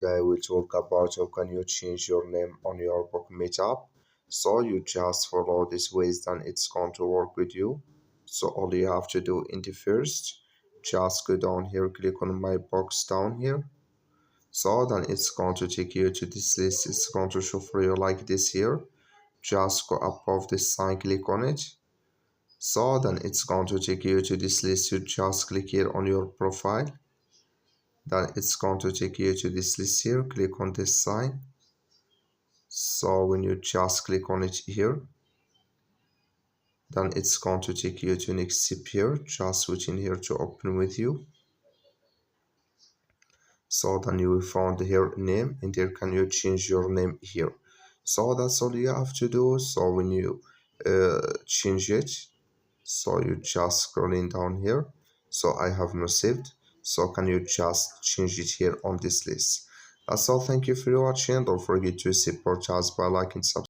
today we'll talk about how can you change your name on your BooKmate app. So you just follow these ways, then it's going to work with you. So all you have to do in the first, just go down here, click on my box down here. So then it's going to take you to this list. It's going to show for you like this here. Just go above this sign, click on it. So then it's going to take you to this list. You just click here on your profile. Then it's going to take you to this list here. Click on this sign. So when you just click on it here, then it's going to take you to next step here. Just switch in here to open with you. So then you will find here name, and there can you change your name here. So that's all you have to do. So when you change it, so you just scrolling down here. So I have no saved, so can you just change it here on this list. That's all. Thank you for watching. Don't forget to support us by liking, subscribe.